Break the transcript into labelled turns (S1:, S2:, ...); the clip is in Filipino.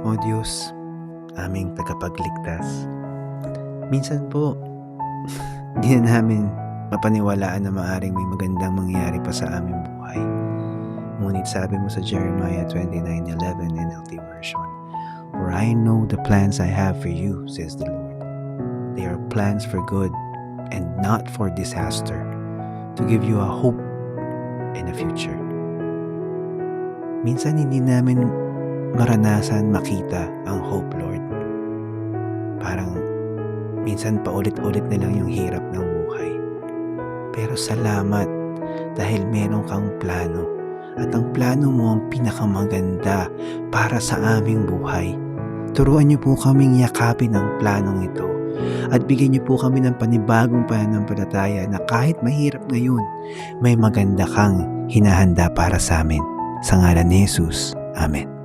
S1: O Diyos, aming tagapagligtas, minsan po, di na namin mapaniwalaan na maaring may magandang mangyari pa sa aming buhay. Ngunit sabi mo sa Jeremiah 29:11 NLT version, "For I know the plans I have for you, says the Lord. They are plans for good and not for disaster, to give you a hope and a future." Minsan hindi namin maranasan makita ang hope, Lord. Parang minsan paulit-ulit na lang yung hirap ng buhay. Pero salamat dahil meron kang plano. At ang plano mo ang pinakamaganda para sa aming buhay. Turuan niyo po kaming yakapin ang planong ito. At bigyan niyo po kami ng panibagong pananampalataya na kahit mahirap ngayon, may maganda kang hinahanda para sa amin. Sa ngalan ni Jesus. Amen.